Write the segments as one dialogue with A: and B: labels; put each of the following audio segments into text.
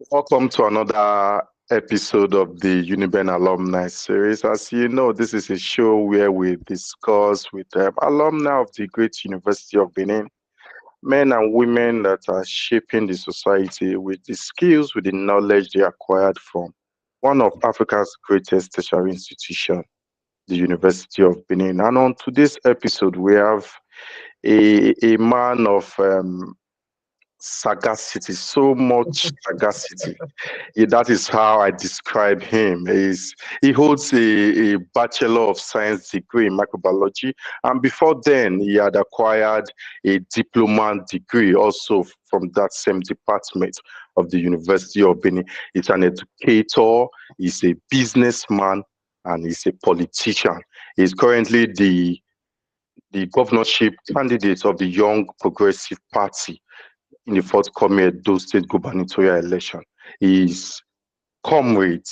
A: Welcome to another episode of the Uniben Alumni Series. As you know, this is a show where we discuss with alumni of the great University of Benin, men and women that are shaping the society with the skills, with the knowledge they acquired from one of Africa's greatest tertiary institutions, the University of Benin. And on today's episode, we have a man of sagacity, so much sagacity. Yeah, that is how I describe him. He holds a Bachelor of Science degree in microbiology, and before then, he had acquired a diploma degree also from that same department of the University of Benin. He's an educator, he's a businessman, and he's a politician. He's currently the governorship candidate of the Young Progressive Party in the forthcoming Edo State Gubernatorial election. Is Comrade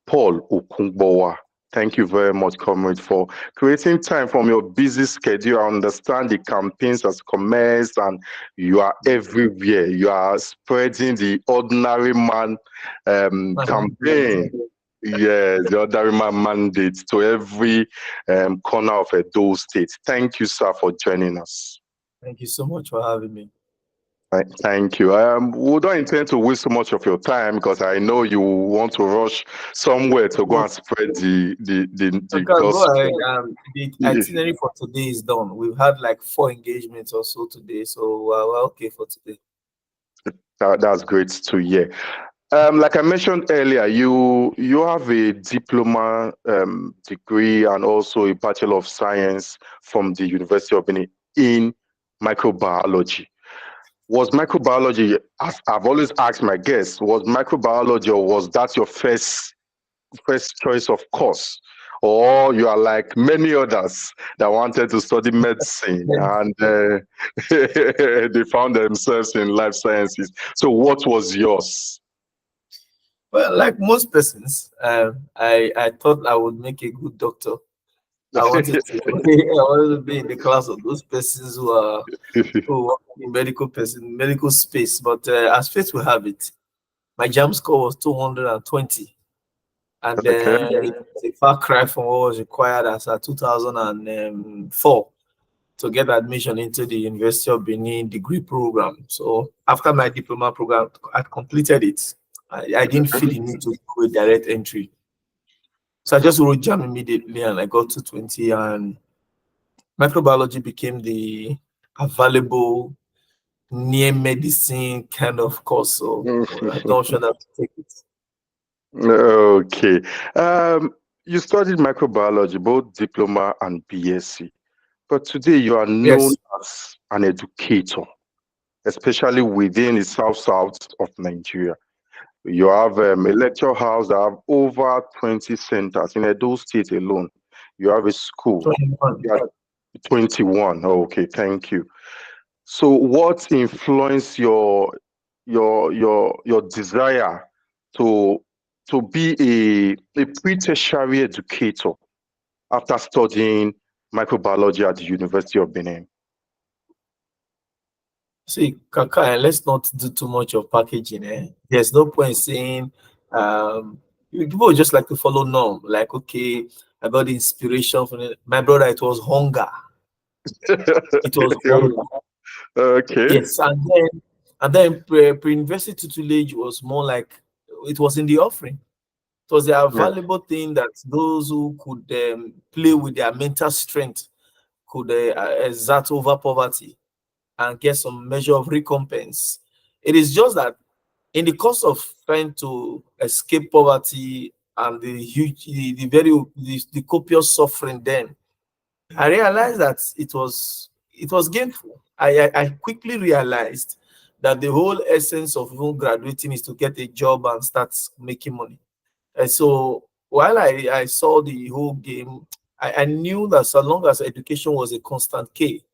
A: Paul Okungbowa. Thank you very much, Comrade, for creating time from your busy schedule. I understand the campaigns has commenced and you are everywhere. You are spreading the ordinary man campaign. Yes, the ordinary man mandate to every corner of Edo State. Thank you, sir, for joining us.
B: Thank you so much for having me.
A: Thank you. We don't intend to waste so much of your time because I know you want to rush somewhere to go and spread the
B: gospel. Go ahead. The itinerary for today is done. We've had like 4 engagements or so today, so we're okay for today.
A: That's great to hear. Like I mentioned earlier, you have a diploma degree and also a Bachelor of Science from the University of Benin in microbiology. Was microbiology, as I've always asked my guests, was microbiology or was that your first choice of course? Or you are like many others that wanted to study medicine and they found themselves in life sciences. So what was yours?
B: Well, like most persons, I thought I would make a good doctor. I wanted to be in the class of those persons who work in medical space. But as fate will have it, my JAM score was 220, and it's a far cry from what was required as a 2004 to get admission into the University of Benin degree program. So after my diploma program, I completed it. I didn't feel the need to do a direct entry. So I just wrote JAM immediately and I got 220, and microbiology became the available near medicine kind of course. So I don't sure that to take it.
A: Okay. You studied microbiology, both diploma and BSc. But today you are known as an educator, especially within the south of Nigeria. You have a lecture house that have over 20 centers in Edo State alone. You have a school. 21. Okay, thank you. So what influenced your desire to be a pre-tertiary educator after studying microbiology at the University of Benin?
B: See, Kaka, let's not do too much of packaging. There's no point saying people just like to follow norm. Like, okay, I got the inspiration from it. My brother, it was hunger. It was hunger.
A: Okay.
B: Yes, and then pre-university tutelage was more like it was in the offering. It was a valuable thing that those who could play with their mental strength could exert over poverty and get some measure of recompense. It is just that in the course of trying to escape poverty and the copious suffering, then I realized that it was gainful. I quickly realized that the whole essence of even graduating is to get a job and start making money. And so while I saw the whole game, I knew that so long as education was a constant K,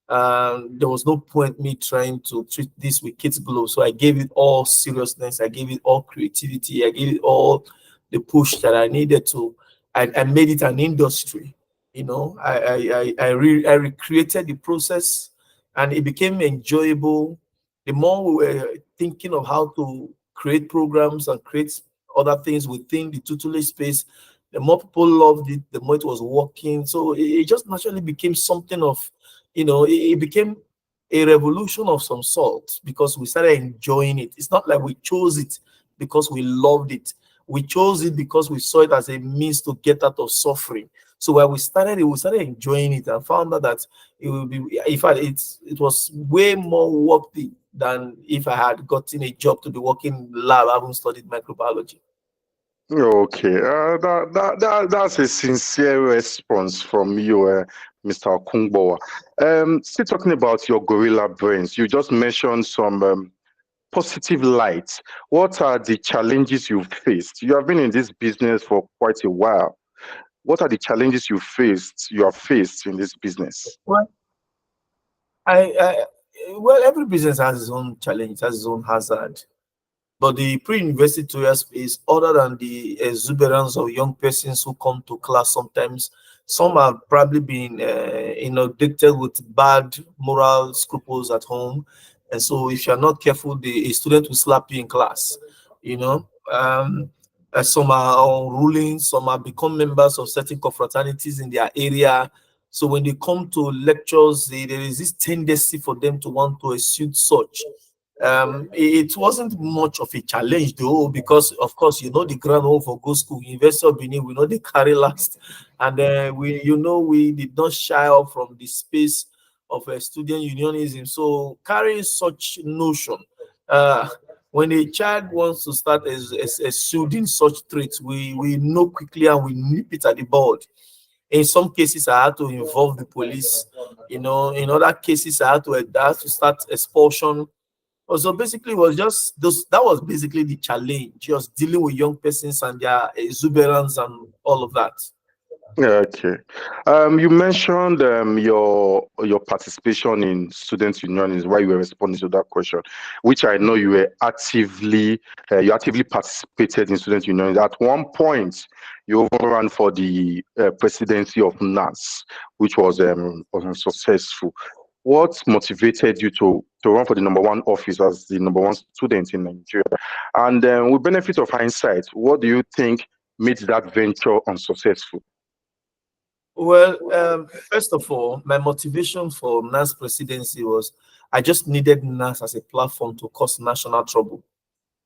B: there was no point me trying to treat this with kids' gloves. So I gave it all seriousness. I gave it all creativity. I gave it all the push that I needed to. I made it an industry. You know, I recreated the process, and it became enjoyable. The more we were thinking of how to create programs and create other things within the tutelage space. The more people loved it, the more it was working. So it just naturally became something of, it became a revolution of some sort because we started enjoying it. It's not like we chose it because we loved it. We chose it because we saw it as a means to get out of suffering. So when we started it, we started enjoying it and found out that it would be, in fact, it was way more worthy than if I had gotten a job to be working in the lab, having studied microbiology.
A: Okay, that's a sincere response from you, Mr. Okungbowa. Still talking about your gorilla brains, you just mentioned some positive light. What are the challenges you've faced? You have been in this business for quite a while. What are the challenges you have faced in this business?
B: Well, well, every business has its own challenge, has its own hazard. But the pre-university tutorial space, other than the exuberance of young persons who come to class sometimes, some have probably been inundated with bad moral scruples at home. And so if you're not careful, a student will slap you in class, some are unruly, some have become members of certain confraternities in their area. So when they come to lectures, there is this tendency for them to want to exude such. It wasn't much of a challenge though, because of course, the ground home for go school, University of Benin, we know they carry last. And we did not shy off from the space of student unionism. So carrying such notion, when a child wants to start exuding such traits, we know quickly and we nip it at the bud. In some cases, I had to involve the police. In other cases, I had to start expulsion. So basically, it was just those. That was basically the challenge, just dealing with young persons and their exuberance and all of that.
A: Okay. You mentioned your participation in student unions while you were responding to that question, which I know you actively participated in student unions. At one point, you even ran for the presidency of NAS, which was unsuccessful. What motivated you to run for the #1 office as the #1 student in Nigeria? And with benefit of hindsight, what do you think made that venture unsuccessful?
B: Well, first of all, my motivation for NAS presidency was I just needed NAS as a platform to cause national trouble.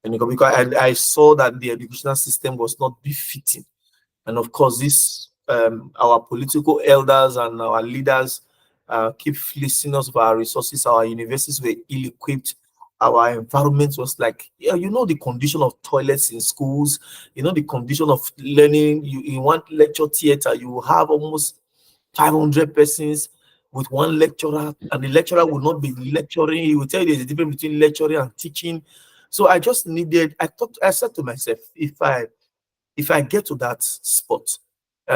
B: And because I saw that the educational system was not befitting. And of course, our political elders and our leaders keep fleecing us of our resources. Our universities were ill-equipped. Our environment was like, the condition of toilets in schools, the condition of learning. In one lecture theater, you have almost 500 persons with one lecturer, and the lecturer will not be lecturing. He will tell you there's a difference between lecturing and teaching. So I just I said to myself, if I get to that spot,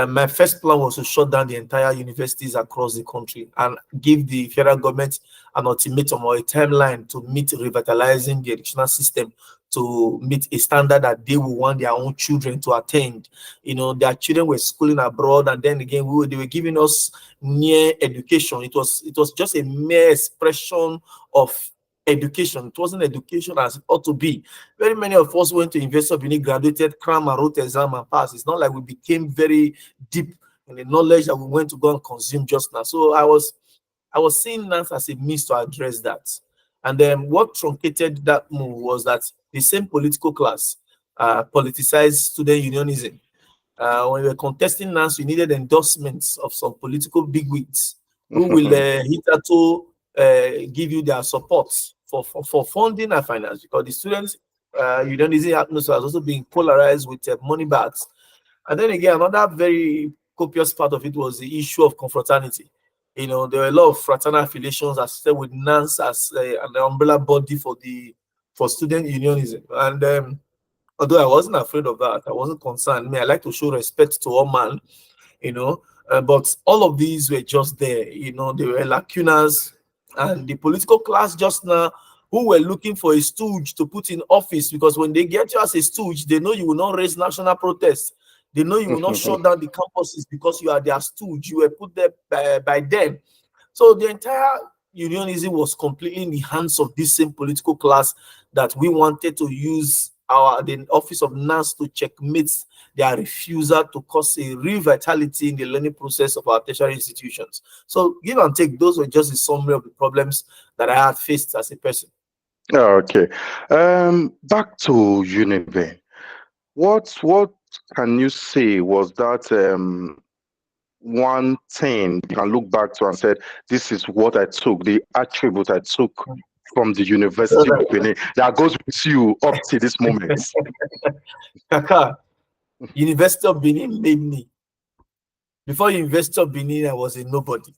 B: my first plan was to shut down the entire universities across the country and give the federal government an ultimatum or a timeline to meet revitalizing the educational system, to meet a standard that they will want their own children to attend. Their children were schooling abroad, and then again, they were giving us near education. It was just a mere expression of education. It wasn't education as it ought to be. Very many of us went to University of Benin, graduated, cram and wrote exam and passed. It's not like we became very deep in the knowledge that we went to go and consume just now. So I was seeing that as a means to address that. And then what truncated that move was that the same political class politicized student unionism. When we were contesting NANS, we needed endorsements of some political bigwigs who will hitherto give you their support for funding and finance, because the students unionism atmosphere has also been polarized with money bags. And then again, another very copious part of it was the issue of confraternity. There were a lot of fraternal affiliations associated with NANS as an umbrella body for student unionism. And although I wasn't afraid of that, I wasn't concerned. I like to show respect to all man, but all of these were just there. They were lacunas, and the political class just now, who were looking for a stooge to put in office, because when they get you as a stooge, they know you will not raise national protests. They know you will not shut down the campuses because you are their stooge. You were put there by them. So the entire unionism was completely in the hands of this same political class that we wanted to use the office of NAS to checkmate their refusal to cause a revitality in the learning process of our tertiary institutions. So give and take, those were just a summary of the problems that I had faced as a person.
A: Okay. Back to Uniben. What can you say was that one thing you can look back to and said, this is what I took, the attribute I took from the University of Benin that goes with you up to this moment?
B: Kaka, University of Benin made me. Before University of Benin, I was a nobody.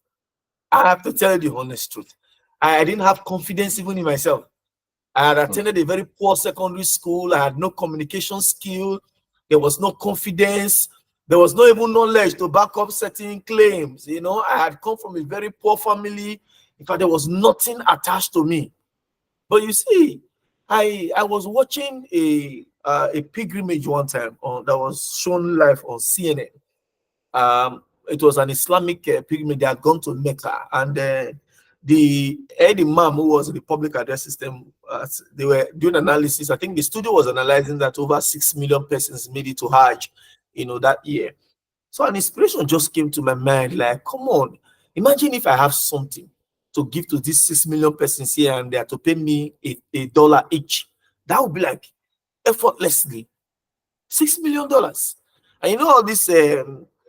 B: I have to tell you the honest truth. I didn't have confidence even in myself. I had attended a very poor secondary school. I had no communication skill. There was no confidence. There was no even knowledge to back up certain claims. You know, I had come from a very poor family. In fact, there was nothing attached to me. But you see, I was watching a pilgrimage one time that was shown live on CNN. It was an Islamic pilgrimage. They had gone to Mecca, and the head imam, who was in the public address system, they were doing analysis. I think the studio was analyzing that over 6 million persons made it to Hajj, you know, that year. So an inspiration just came to my mind, like, come on, imagine if I have something to give to these 6 million persons here and they are to pay me $1 each. That would be like effortlessly $6 million. And you know all this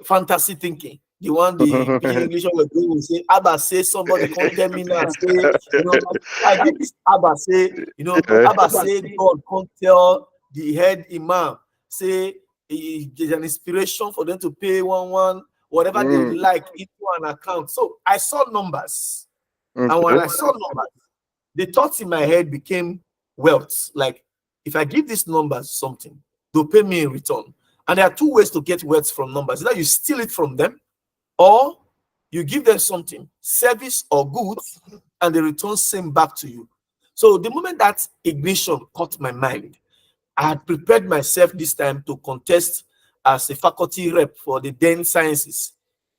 B: fantasy thinking, the one the Pidgin English were doing, will say, Abba say somebody condemn me now, say, you know, I did this Abba say, you know, Abba say God can't tell the head imam, say there's an inspiration for them to pay whatever they like into an account. So I saw numbers. And when I saw numbers, the thoughts in my head became wealth. Like, if I give these numbers something, they'll pay me in return. And there are two ways to get wealth from numbers. Either you steal it from them, or you give them something, service or goods, and they return same back to you. So the moment that ignition caught my mind, I had prepared myself this time to contest as a faculty rep for the then sciences.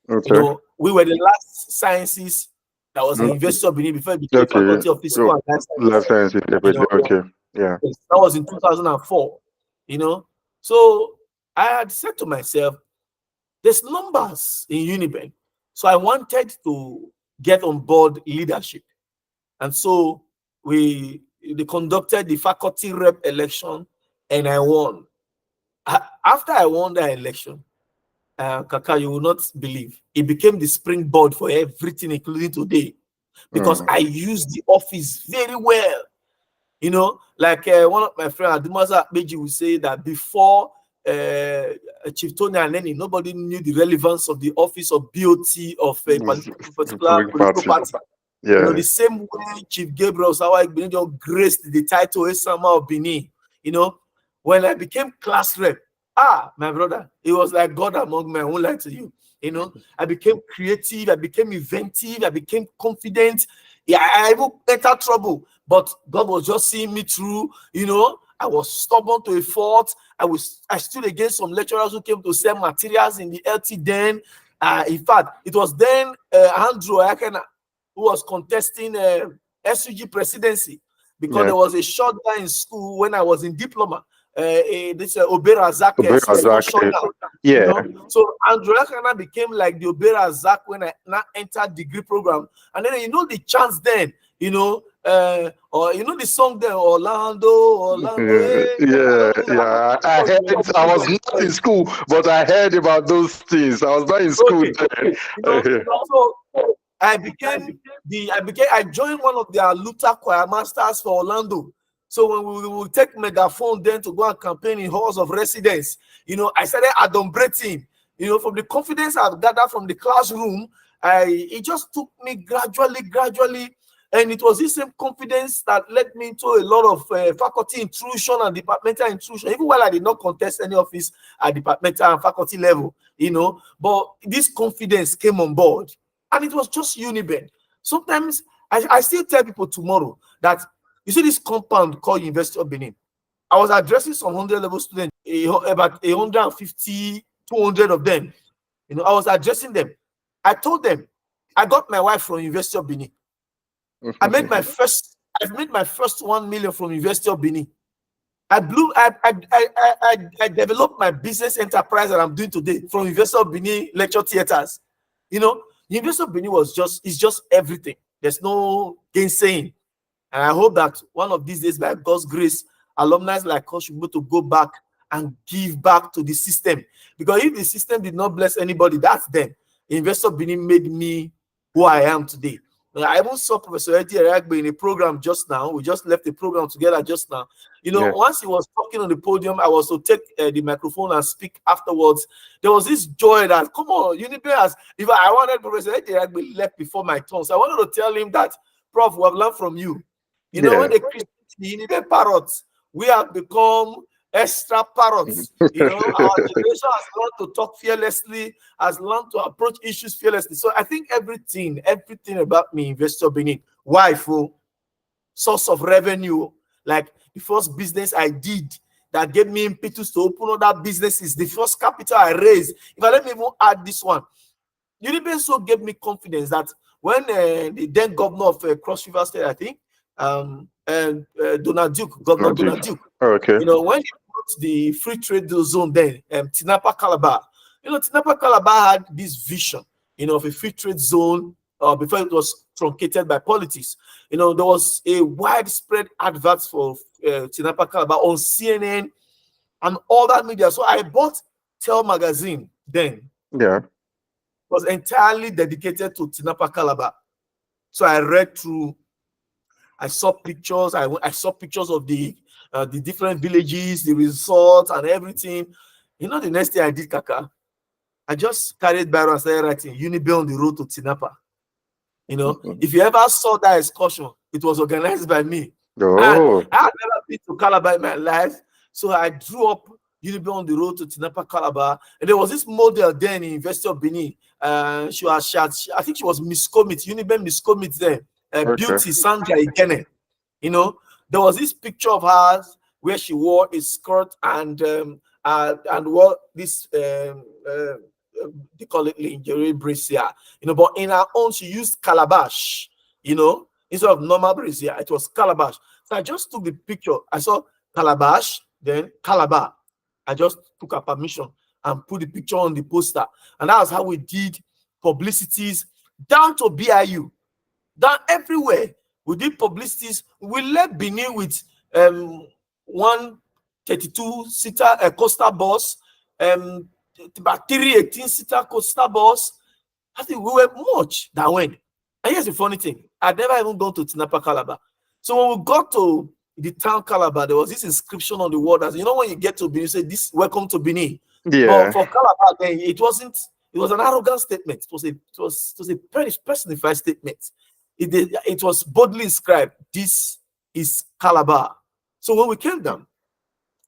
A: Okay.
B: You know, we were the last sciences that was in University of Benin before it became Faculty of Physical and Life Sciences. You know,
A: okay. Yeah.
B: that was in 2004. You know, so I had said to myself, there's numbers in Uniben. So I wanted to get on board leadership. And so they conducted the faculty rep election and I won. After I won that election, Kaka, you will not believe, it became the springboard for everything, including today, because I used the office very well. You know, like one of my friends, Adumaza Beji, will say that before Chief Tony and Lenny, nobody knew the relevance of the office of BOT of a particular political party.
A: Yeah.
B: You know, the same way Chief Gabriel Sawa graced the title Esama of Benin. You know, when I became class rep, my brother, it was like God among men. I won't lie to you. You know, I became creative, I became inventive, I became confident. Yeah, I even entered trouble, but God was just seeing me through. You know, I was stubborn to a fault. I stood against some lecturers who came to sell materials in the LT then. In fact, it was then Andrew Akena who was contesting SUG presidency, because there was a shutdown in school when I was in diploma. This Oberazak shutdown.
A: Yeah.
B: You know? So Andrew Akana became like the Oberazak when I now entered degree program. And then you know the chance then, you know, or you know the song there, Orlando.
A: Yeah. I heard it. I was not in school, but I heard about those things. I was not in school then.
B: You know, so I joined one of their Luther choir masters for Orlando. So when we would take megaphone then to go and campaign in halls of residence, you know, I started adumbrating, you know, from the confidence I've gathered from the classroom. It just took me gradually, and it was this same confidence that led me into a lot of faculty intrusion and departmental intrusion, even while I did not contest any office at departmental and faculty level, you know. But this confidence came on board, and it was just Uniben. Sometimes I still tell people tomorrow that, you see this compound called University of Benin. I was addressing some 100 level students, about 150, 200 of them. You know, I was addressing them. I told them, I got my wife from University of Benin. I've made my first 1 million from University of Benin. I developed my business enterprise that I'm doing today from University of Benin lecture theaters. You know, University of Benin is just everything. There's no gainsaying. And I hope that one of these days, by God's grace, alumni like us should be able to go back and give back to the system. Because if the system did not bless anybody, that's them. University of Benin made me who I am today. I even saw Professor Eddie Eragbe in a program just now. We just left the program together just now. You know, once he was talking on the podium, I was to take the microphone and speak afterwards. There was this joy that, come on, Uniben has, if I wanted Professor Eddie Eragbe left before my turn. So I wanted to tell him that, Prof, we have learned from you. You know, when they create the Uniben parrots, we have become extra parrots. You know, our generation has learned to talk fearlessly, has learned to approach issues fearlessly. So I think everything about me, University of Benin, wife, source of revenue, like the first business I did that gave me impetus to open other businesses, the first capital I raised. If I let me even add this one, Uniben so gave me confidence that when the then governor of Cross River State, I think, Donald Duke, Governor Donald Duke.
A: Oh, okay.
B: You know, when he put the free trade zone then, Tinapa Calabar, you know, Tinapa Calabar had this vision, you know, of a free trade zone before it was truncated by politics. You know, there was a widespread advert for Tinapa Calabar on CNN and all that media. So I bought Tell magazine then.
A: Yeah.
B: It was entirely dedicated to Tinapa Calabar. So I read through. I saw pictures. I saw pictures of the different villages, the resorts, and everything. You know, the next thing I did, Kaka, I just carried Byron and started writing Uniben on the road to Tinapa. You know, if you ever saw that excursion, it was organized by me.
A: Oh.
B: And I had never been to Calabar in my life, so I drew up Uniben on the road to Tinapa, Calabar. And there was this model then in University of Benin. I think she was Miss Commit, Uniben Miss Commit then. Beauty Sandra Igene. You know, there was this picture of her where she wore a skirt and wore this they call it lingerie brassiere, you know, but in her own she used calabash, you know, instead of normal brassiere, it was calabash. So I just took the picture. I saw calabash, then Calabar. I just took her permission and put the picture on the poster, and that's how we did publicities down to BIU. Down everywhere, we did publicities. We left Benin with 132-seater coaster bus, about 318-seater coaster bus. I think we were much that went. And here's the funny thing: I'd never even gone to Tinapa Calabar. So when we got to the town Calabar, there was this inscription on the wall that, you know, when you get to Benin, you say, "This welcome to Benin."
A: Yeah.
B: But for Calabar, then it wasn't. It was an arrogant statement. It was a personified statement. It was boldly inscribed, "This is Calabar." So when we came down,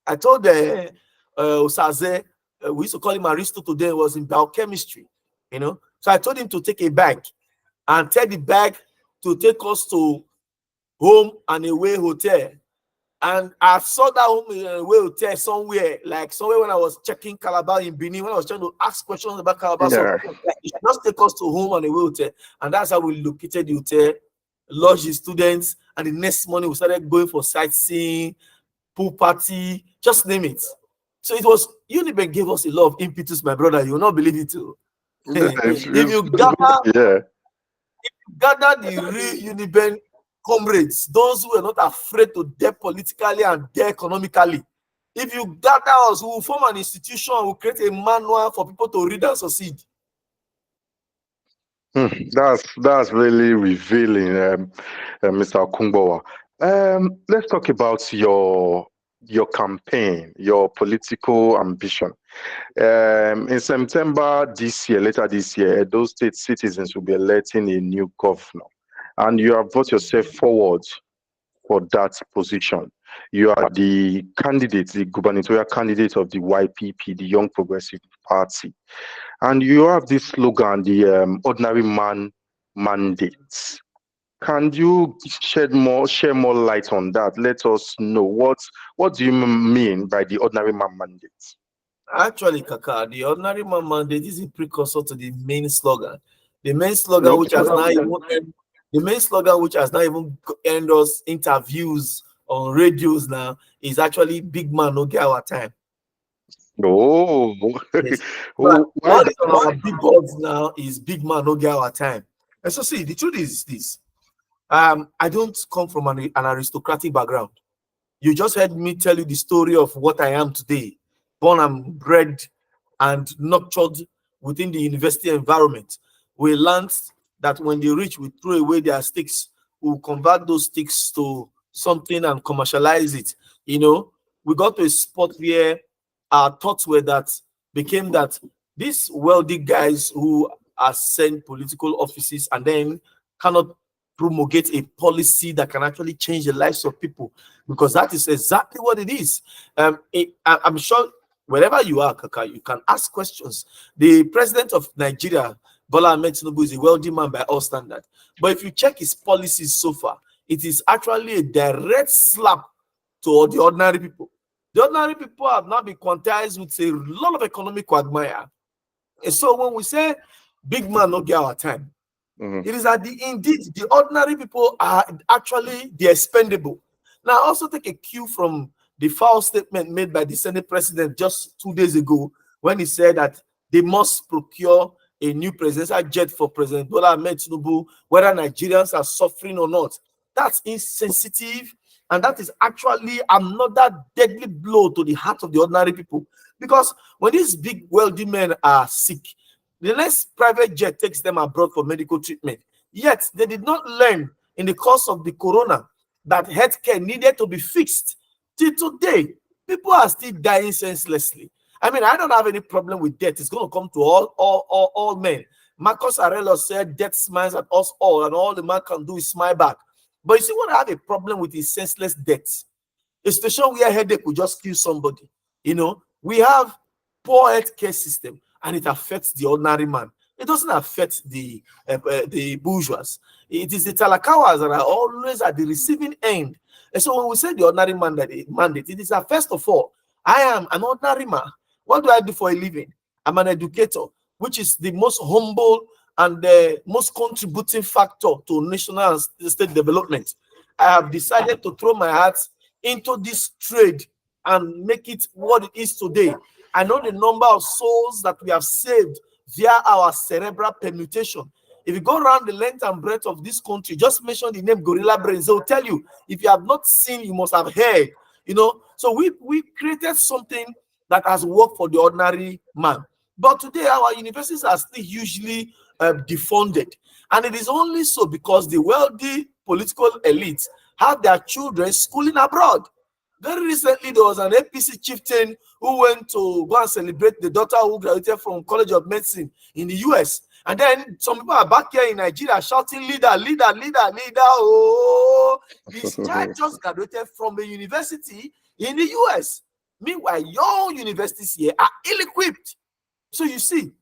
B: I told Osaze, we used to call him Aristotle, today was in biochemistry, you know. So I told him to take a bag and tell the bag to take us to home and away hotel. And I saw that home and away hotel somewhere when I was checking Calabar in Benin, when I was trying to ask questions about Calabar. So it just take us to home and away hotel. And that's how we located the hotel, lodged the students, and the next morning we started going for sightseeing, pool party, just name it. So it was, Uniben gave us a lot of impetus, my brother. You will not believe it too. If you gather the real Uniben comrades, those who are not afraid to dare politically and dare economically, if you gather us, we will form an institution, we will create a manual for people to read and succeed.
A: That's really revealing, Mr. Okungbowa. Let's talk about your campaign, your political ambition. In September later this year, those state citizens will be electing a new governor, and you have brought yourself forward for that position. You are the candidate, the gubernatorial candidate of the YPP, the Young Progressive Party, and you have this slogan, the ordinary man mandate. Can you share more light on that? Let us know what do you mean by the ordinary man mandate?
B: Actually, Kaka, the ordinary man mandate is a precursor to the main slogan. The main slogan, which has now The main slogan, which has not even earned us interviews on radios now, is actually "Big man, no get our time."
A: Oh,
B: Yes. But
A: oh, why
B: what
A: that?
B: is on our billboards now is "Big man, no get our time." And so, see, the truth is this: I don't come from an aristocratic background. You just heard me tell you the story of what I am today, born and bred and nurtured within the university environment. We learned that when the rich will throw away their sticks, we will convert those sticks to something and commercialize it. You know, we got to a spot where our thoughts were that became that these wealthy guys who are sent political offices and then cannot promulgate a policy that can actually change the lives of people, because that is exactly what it is. I'm sure wherever you are, Kaka, you can ask questions. The president of Nigeria, Bola Ahmed Tinubu, is a wealthy man by all standards. But if you check his policies so far, it is actually a direct slap to the ordinary people. The ordinary people have now been quantized with a lot of economic quagmire. And so when we say big man not get our time, it is that indeed the ordinary people are actually the expendable. Now, also take a cue from the foul statement made by the Senate president just 2 days ago when he said that they must procure a new presidential jet for President Bola Ahmed Tinubu, whether Nigerians are suffering or not. That's insensitive, and that is actually another deadly blow to the heart of the ordinary people. Because when these big wealthy men are sick, the next private jet takes them abroad for medical treatment. Yet they did not learn in the course of the corona that healthcare needed to be fixed. Till today, people are still dying senselessly. I mean, I don't have any problem with death. It's going to come to all men. Marcus Aurelius said, "Death smiles at us all, and all the man can do is smile back." But you see what I have a problem with is senseless death. A situation where headache will just kill somebody. You know, we have poor healthcare system, and it affects the ordinary man. It doesn't affect the bourgeois. It is the talakawas that are always at the receiving end. And so when we say the ordinary man that mandate, it is that first of all, I am an ordinary man. What do I do for a living? I'm an educator, which is the most humble and the most contributing factor to national and state development. I have decided to throw my heart into this trade and make it what it is today. I know the number of souls that we have saved via our cerebral permutation. If you go around the length and breadth of this country, just mention the name Gorilla Brains, they'll tell you. If you have not seen, you must have heard. You know, so we created something that has worked for the ordinary man. But today, our universities are still hugely defunded. And it is only so because the wealthy political elites have their children schooling abroad. Very recently, there was an APC chieftain who went to go and celebrate the daughter who graduated from College of Medicine in the US. And then some people are back here in Nigeria shouting, "Leader, leader, leader, leader." Oh, this child just graduated from a university in the US. Meanwhile, your universities here are ill-equipped. So you see,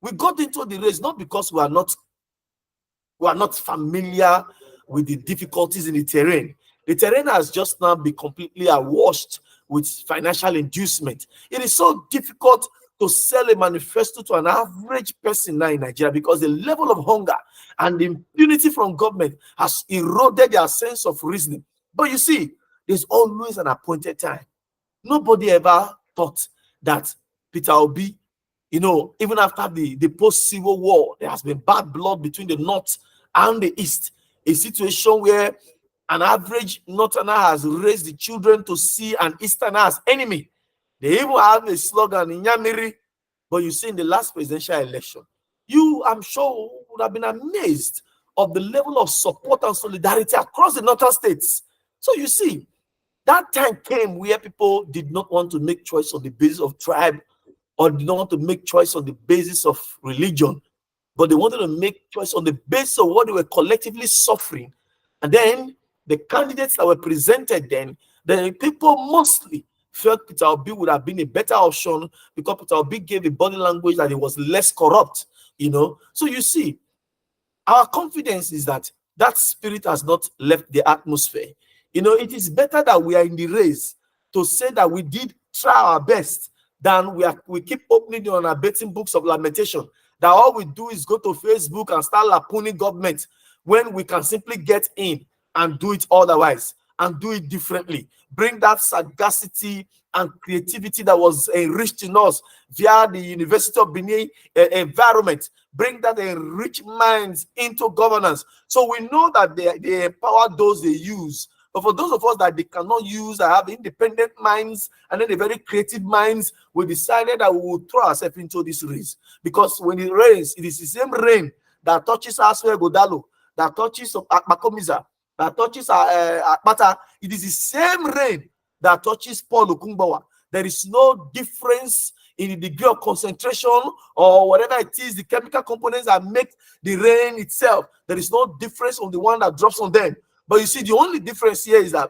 B: we got into the race not because we are not familiar with the difficulties in the terrain. The terrain has just now been completely awashed with financial inducement. It is so difficult to sell a manifesto to an average person now in Nigeria because the level of hunger and the impunity from government has eroded their sense of reasoning. But you see, there's always an appointed time. Nobody ever thought that Peter Obi, you know, even after the post-Civil War, there has been bad blood between the North and the East. A situation where an average Northerner has raised the children to see an Easterner as enemy. They even have a slogan in Yamiri. But you see, in the last presidential election, you, I'm sure, would have been amazed of the level of support and solidarity across the northern states. So you see, that time came where people did not want to make choice on the basis of tribe or did not want to make choice on the basis of religion, but they wanted to make choice on the basis of what they were collectively suffering. And then the candidates that were presented then people mostly felt Peter Obi would have been a better option because Peter Obi gave a body language that it was less corrupt, you know. So you see, our confidence is that that spirit has not left the atmosphere. You know, it is better that we are in the race to say that we did try our best than we keep opening on our betting books of lamentation. That all we do is go to Facebook and start lampooning government. when we can simply get in and do it otherwise and do it differently. Bring that sagacity and creativity that was enriched in us via the University of Benin environment. Bring that enriched minds into governance. So we know that they empower those they use. But for those of us that they cannot use, that have independent minds and then the very creative minds, we decided that we will throw ourselves into this race. Because when it rains, it is the same rain that touches Aswe Godalo, that touches Makomiza, that touches Akpata. It is the same rain that touches Paul Okungbowa. There is no difference in the degree of concentration or whatever it is, the chemical components that make the rain itself. There is no difference on the one that drops on them. But you see, the only difference here is that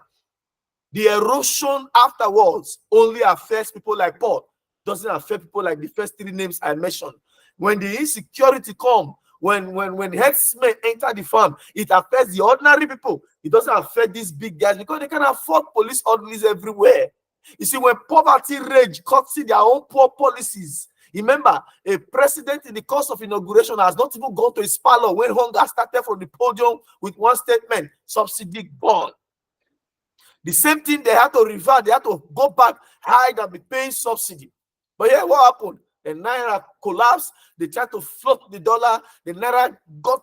B: the erosion afterwards only affects people like Paul. Doesn't affect people like the first three names I mentioned. When the insecurity comes, when headsmen enter the farm, it affects the ordinary people. It doesn't affect these big guys because they can afford police orderlies everywhere. You see, when poverty rage cuts in their own poor policies. Remember, a president in the course of inauguration has not even gone to his parlor when hunger started from the podium with one statement: subsidy gone. The same thing they had to revert, they had to go back, hide and be paying subsidy. But yeah, what happened? The Naira collapsed, they tried to float the dollar, the Naira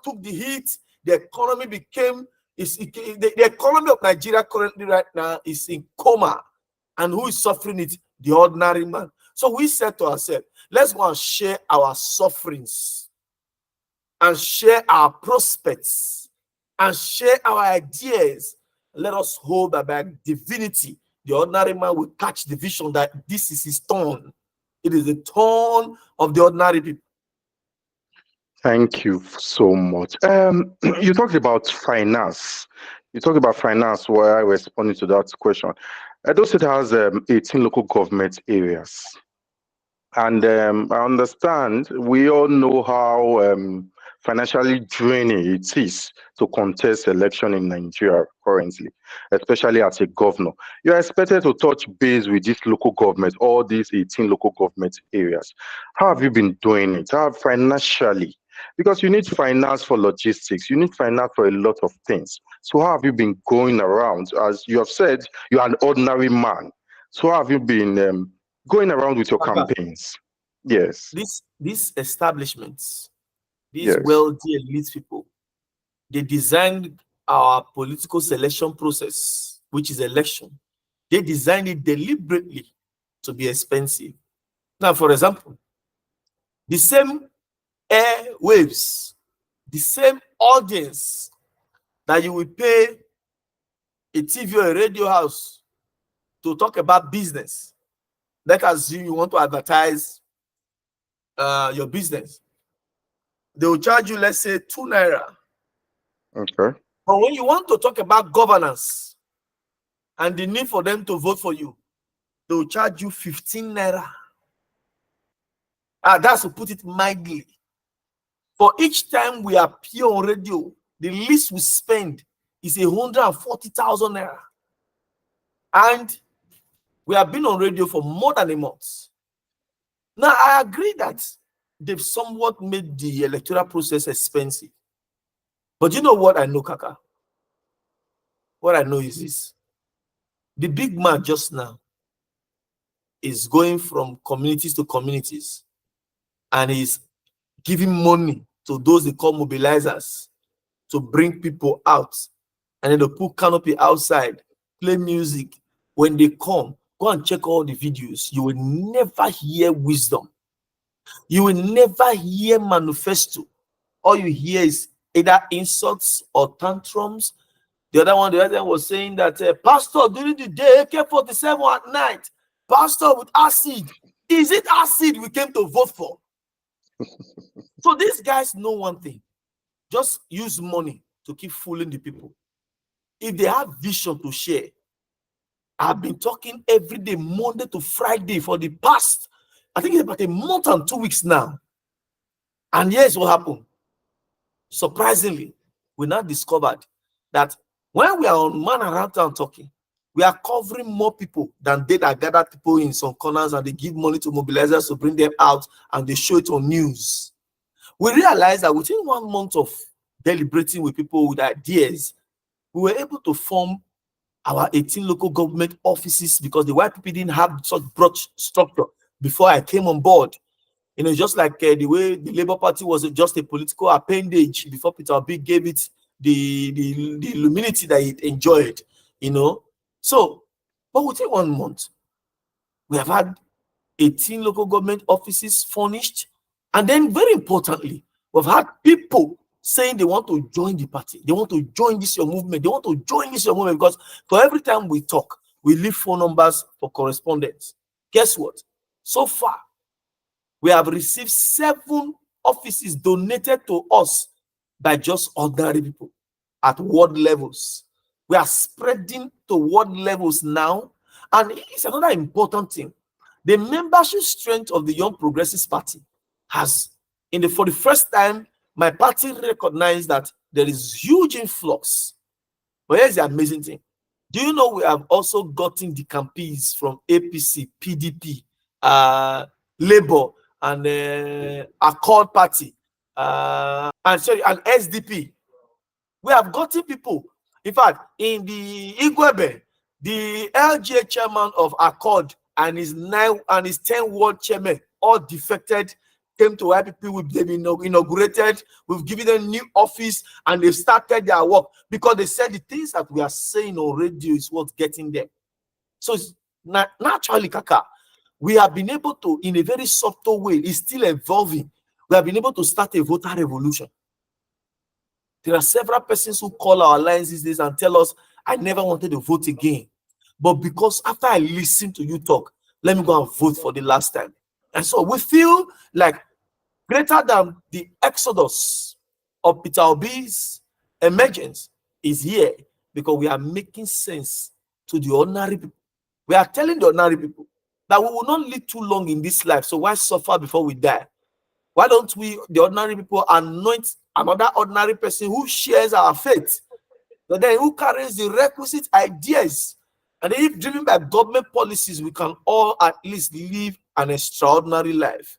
B: took the hit, the economy became, the economy of Nigeria currently right now is in coma. And who is suffering it? The ordinary man. So we said to ourselves, let's go and share our sufferings and share our prospects and share our ideas. Let us hope that by divinity, the ordinary man will catch the vision that this is his turn. It is the turn of the ordinary people.
A: Thank you so much. You talked about finance. You talked about finance while I was responding to that question. Edo State has 18 local government areas. And I understand, we all know how financially draining it is to contest election in Nigeria currently, especially as a governor. You are expected to touch base with this local government, all these 18 local government areas. How have you been doing it? How financially? Because you need finance for logistics, you need finance for a lot of things. So how have you been going around? As you have said, you are an ordinary man. So how have you been going around with your campaigns? Yes.
B: These establishments, these
A: Yes.
B: wealthy elite people, they designed our political selection process, which is election. They designed it deliberately to be expensive. Now, for example, the same airwaves, the same audience that you will pay a TV or a radio house to talk about business. Let us assume you want to advertise your business. They will charge you, let's say, 2 naira.
A: Okay.
B: But when you want to talk about governance and the need for them to vote for you, they will charge you 15 naira. That's to put it mildly. For each time we appear on radio, the least we spend is 140,000 naira. And we have been on radio for more than a month. Now, I agree that they've somewhat made the electoral process expensive. But you know what I know, Kaka? What I know is this. The big man just now is going from communities to communities and he's giving money to those they call mobilizers to bring people out. And then they put canopy outside, play music. When they come, go and check all the videos. You will never hear wisdom. You will never hear manifesto. All you hear is either insults or tantrums. The other one was saying that pastor during the day, AK-47 at night, pastor with acid. Is it acid we came to vote for? So these guys know one thing. Just use money to keep fooling the people. If they have vision to share, I've been talking every day, Monday to Friday for the past, I think it's about a month and 2 weeks now. And here's what happened. Surprisingly, we now discovered that when we are on man around town talking, we are covering more people than they that gather people in some corners and they give money to mobilizers to bring them out and they show it on news. We realized that within 1 month of deliberating with people with ideas, we were able to form our 18 local government offices because the YPP didn't have such broad structure before I came on board. Just like the way the Labour Party was just a political appendage before Peter Obi gave it the luminity that it enjoyed, So, but within 1 month, we have had 18 local government offices furnished. And then, very importantly, we've had people saying they want to join the party. They want to join this your movement. They want to join this your movement because for every time we talk, we leave phone numbers for correspondence. Guess what? So far, we have received 7 offices donated to us by just ordinary people at ward levels. We are spreading to ward levels now. And it's another important thing. The membership strength of the Young Progressives Party has, for the first time, my party recognized that there is huge influx. But here's the amazing thing. Do you know we have also gotten the campees from APC, PDP, Labour, and Accord Party, and SDP. We have gotten people. In fact, in the Igwebe, the LGA chairman of Accord and his 10 ward chairman all defected, came to YPP. They've been inaugurated. We've given them new office, and they've started their work because they said the things that we are saying on radio is what's getting them. So it's naturally, Kaka, we have been able to, in a very subtle way, it's still evolving. We have been able to start a voter revolution. There are several persons who call our lines these days and tell us, I never wanted to vote again. But because after I listen to you talk, let me go and vote for the last time. And so we feel like greater than the exodus of Peter Obi's emergence is here because we are making sense to the ordinary people. We are telling the ordinary people that we will not live too long in this life. So why suffer before we die? Why don't we, the ordinary people, anoint another ordinary person who shares our faith, but then who carries the requisite ideas? And if driven by government policies, we can all at least live an extraordinary life.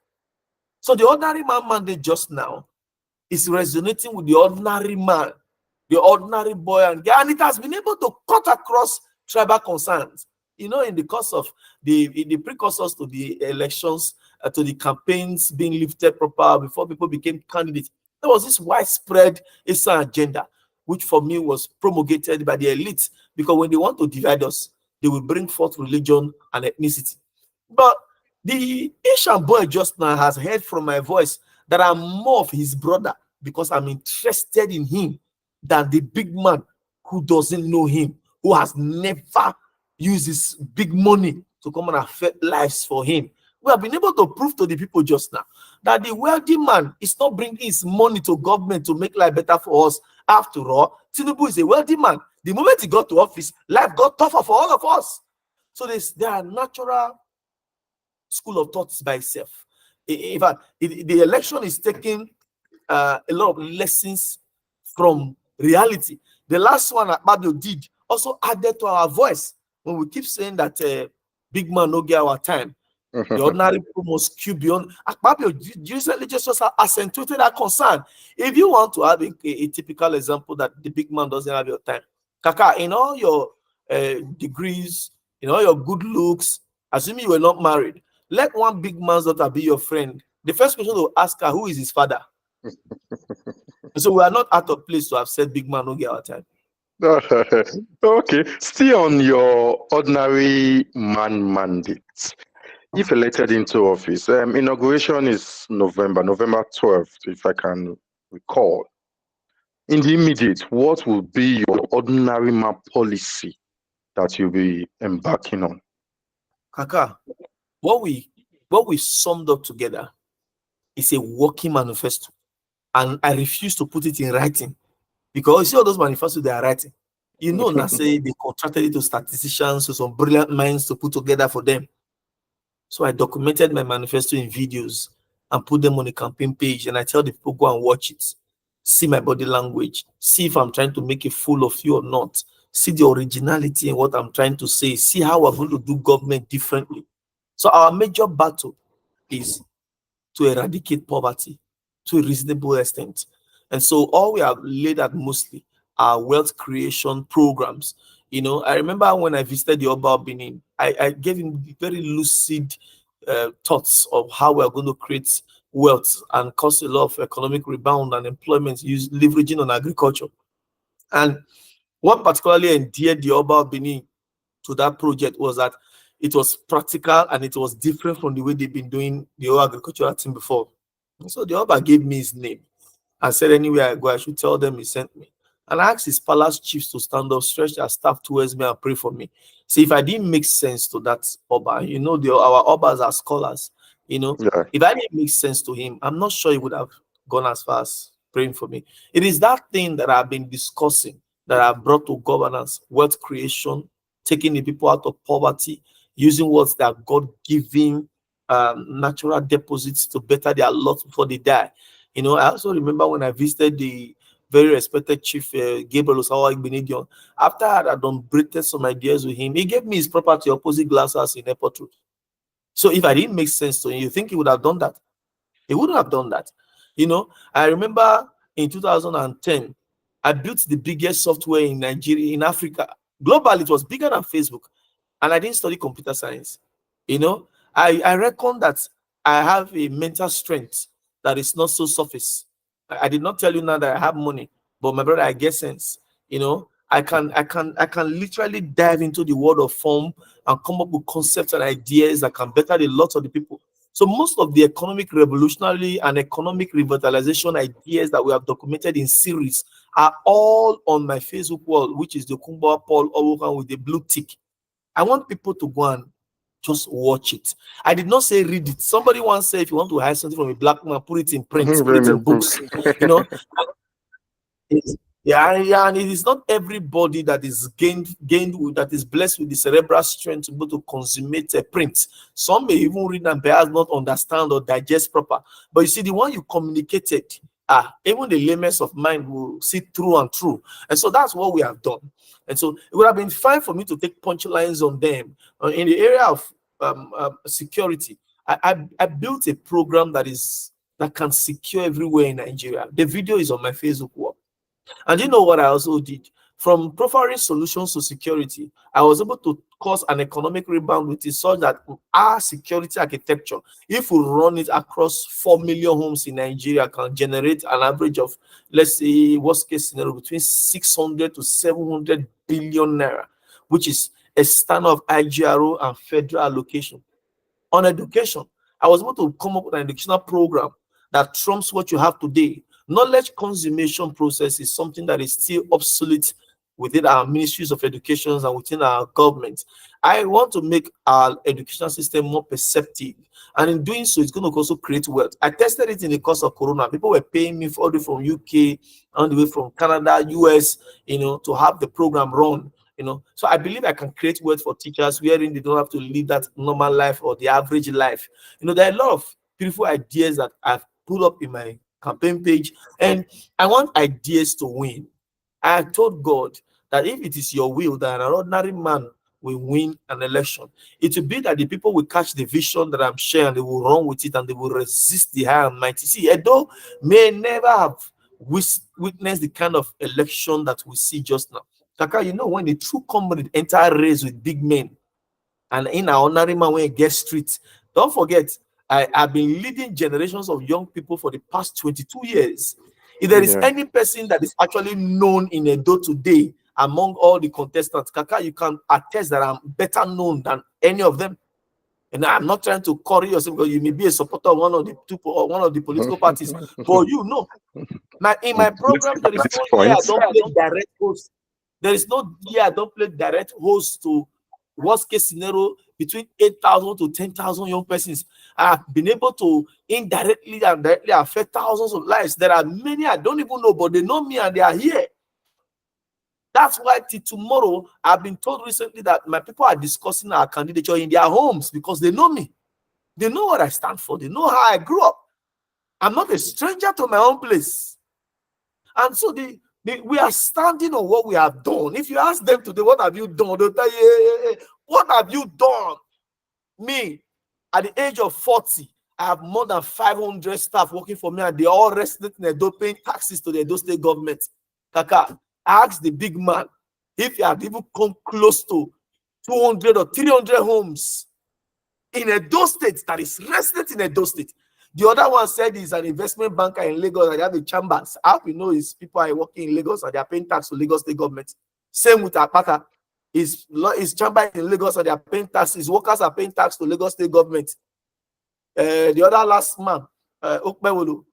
B: So the ordinary man mandate just now is resonating with the ordinary man, the ordinary boy and girl, and it has been able to cut across tribal concerns. In the course of the precursors to the elections, to the campaigns being lifted proper before people became candidates, there was this widespread Issa agenda, which for me was promulgated by the elites, because when they want to divide us, they will bring forth religion and ethnicity. But the Asian boy just now has heard from my voice that I'm more of his brother because I'm interested in him than the big man who doesn't know him, who has never used his big money to come and affect lives for him. We have been able to prove to the people just now that the wealthy man is not bringing his money to government to make life better for us. After all, Tinubu is a wealthy man. The moment he got to office, life got tougher for all of us. So there are natural school of thoughts by itself. In fact, the election is taking a lot of lessons from reality. The last one that Babio did also added to our voice when we keep saying that big man no get our time. The ordinary people must queue beyond. Babio recently just accentuated that concern. If you want to have a typical example that the big man doesn't have your time, Kaka, in all your degrees, in all your good looks, assuming you were not married, let one big man's daughter be your friend. The first question to ask her, who is his father? So we are not out of place to have said big man no get our time.
A: Okay, still on your ordinary man mandate. If elected into office, inauguration is November 12th, if I can recall. In the immediate, what will be your ordinary man policy that you'll be embarking on?
B: Kaka, what we summed up together is a working manifesto, and I refuse to put it in writing because you see all those manifestos they are writing. Now say they contracted it to statisticians, to some brilliant minds to put together for them. So I documented my manifesto in videos and put them on the campaign page, and I tell the people, go and watch it, see my body language, see if I'm trying to make a fool of you or not, see the originality in what I'm trying to say, see how we're going to do government differently. So our major battle is to eradicate poverty to a reasonable extent. And so all we have laid at mostly are wealth creation programs. I remember when I visited the Oba of Benin, I gave him very lucid thoughts of how we are going to create wealth and cause a lot of economic rebound and employment leveraging on agriculture. And what particularly endeared the Oba of Benin to that project was that it was practical and it was different from the way they've been doing the whole agricultural thing before. So the Oba gave me his name and said anywhere I go, I should tell them he sent me. And I asked his palace chiefs to stand up, stretch their staff towards me and pray for me. See, if I didn't make sense to that Oba, our Obas are scholars, if I didn't make sense to him, I'm not sure he would have gone as far as praying for me. It is that thing that I've been discussing that I've brought to governance, wealth creation, taking the people out of poverty, using what they are God-given natural deposits to better their lot before they die. I also remember when I visited the very respected Chief Gabriel Osawa. After I had unbraided some ideas with him, he gave me his property opposite Glass House in Airport Road. So if I didn't make sense to him, you think he would have done that? He wouldn't have done that. I remember in 2010, I built the biggest software in Nigeria, in Africa. Globally, it was bigger than Facebook. And I didn't study computer science. I reckon that I have a mental strength that is not so surface. I did not tell you now that I have money, but my brother, I get sense. I can literally dive into the world of form and come up with concepts and ideas that can better the lots of the people. So most of the economic revolutionary and economic revitalization ideas that we have documented in series are all on my Facebook wall, which is the Okungbowa Paul Obvokhan with the blue tick. I want people to go and just watch it. I did not say read it. Somebody once said if you want to hide something from a black man, put it in print, put it in books. And it is not everybody that is gained that is blessed with the cerebral strength to be able to consummate a print. Some may even read and perhaps not understand or digest proper. But you see, the one you communicated, even the lamest of mind will see through and through. And so that's what we have done. And so it would have been fine for me to take punchlines on them. In the area of security, I built a program that can secure everywhere in Nigeria. The video is on my Facebook wall. And you know what I also did? From profiling solutions to security, I was able to cause an economic rebound with it such that our security architecture, if we run it across 4 million homes in Nigeria, can generate an average of, let's say, worst case scenario, between 600 to 700 billion naira, which is a standard of IGRO and federal allocation. On education, I was able to come up with an educational program that trumps what you have today. Knowledge consummation process is something that is still obsolete within our ministries of education and within our government. I want to make our education system more perceptive, and in doing so, it's going to also create wealth. I tested it in the course of Corona. People were paying me all the way from UK, all the way from Canada, US, to have the program run. So I believe I can create wealth for teachers wherein they don't have to live that normal life or the average life. There are a lot of beautiful ideas that I've put up in my campaign page, and I want ideas to win. I told God that if it is your will that an ordinary man will win an election, it will be that the people will catch the vision that I'm sharing, they will run with it, and they will resist the high and mighty. See, Edo may never have witnessed the kind of election that we see just now. Kaka, when the true Comr enter a race with big men, and in an ordinary man when he gets street, don't forget, I've been leading generations of young people for the past 22 years. If there is any person that is actually known in Edo today among all the contestants, Kaka, you can attest that I'm better known than any of them. And I'm not trying to curry yourself because you may be a supporter of one of the two or one of the political parties, but in my program, there is no year I don't play direct host. There is no year I don't play direct host to worst case scenario between 8,000 to 10,000 young persons. I've been able to indirectly and directly affect thousands of lives. There are many I don't even know, but they know me and they are here. That's why till tomorrow, I've been told recently that my people are discussing our candidature in their homes because they know me. They know what I stand for. They know how I grew up. I'm not a stranger to my own place. And so we are standing on what we have done. If you ask them today, what have you done? They'll tell you, what have you done? Me, at the age of 40, I have more than 500 staff working for me, and they all resident in Edo paying taxes to the Edo State government. Kaka, I asked the big man if he had even come close to 200 or 300 homes in Edo State that is resident in Edo State. The other one said he's an investment banker in Lagos and they have a chambers. How we know is people are working in Lagos and they are paying tax to Lagos State government. Same with Apata. His chamber in Lagos and they are paying tax. His workers are paying tax to Lagos State government. The other last man, Okungbowa,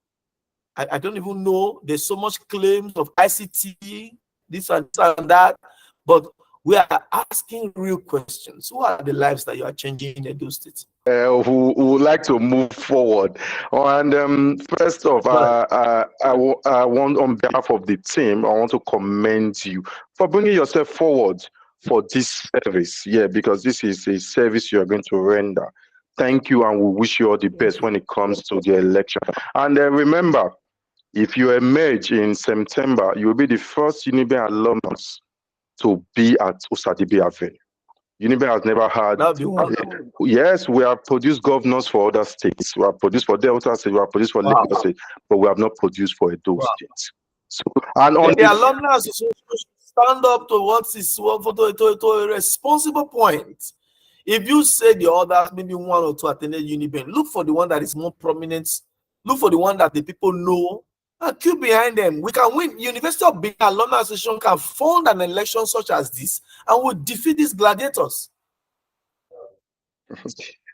B: I don't even know. There's so much claims of ICT, this and that, but we are asking real questions. Who are the lives that you are changing in Edo State?
A: Who would like to move forward. And first off, I want, on behalf of the team, I want to commend you for bringing yourself forward for this service. Yeah, because this is a service you are going to render. Thank you, and we wish you all the best when it comes to the election. And remember, if you emerge in September, you will be the first Uniben alumnus to be at Usadibi Avenue. Uniben has never had. Yes, we have produced governors for other states. We have produced for Delta State. We have produced for Lagos State, but we have not produced for Edo State. So, and on
B: the alumni association stand up to what is to a responsible point. If you say the others, maybe one or two attended Uniben, look for the one that is more prominent. Look for the one that the people know. And queue behind them. We can win. University of Benin Alumni Association can fund an election such as this and will defeat these gladiators.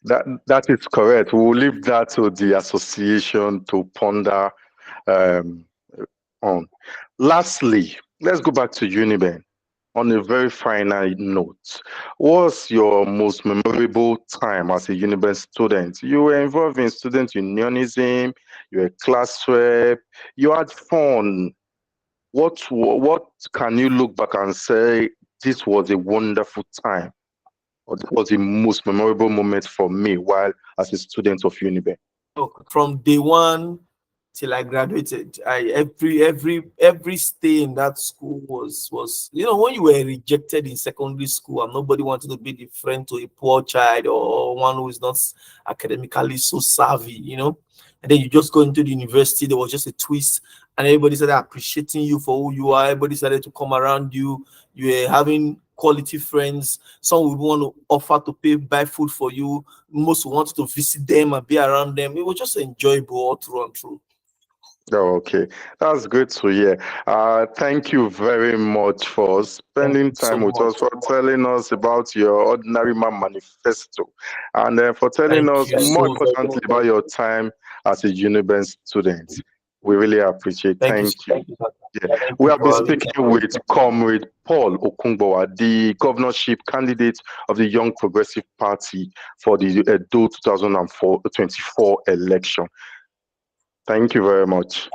A: That is correct. We will leave that to the association to ponder on. Lastly, let's go back to Uniben. On a very final note, what's your most memorable time as a Uniben student? You were involved in student unionism, you were a class rep, you had fun. What can you look back and say, this was a wonderful time, or this was the most memorable moment for me while as a student of Uniben?
B: From day one till I graduated, every stay in that school was when you were rejected in secondary school and nobody wanted to be the friend to a poor child or one who is not academically so savvy, and then you just go into the university, there was just a twist and everybody started appreciating you for who you are. Everybody started to come around you. You were having quality friends. Some would want to offer to buy food for you. Most would want to visit them and be around them. It was just enjoyable all through and through.
A: Oh, okay, that's good to hear. Thank you very much for spending time with us, for telling us about your Ordinary Man Manifesto, and for telling us more importantly about your time as a Uniben student. We really appreciate it. Thank you. Yeah. We have been speaking with Comrade Paul Okungbowa, the governorship candidate of the Young Progressive Party for the Edo 2024 election. Thank you very much.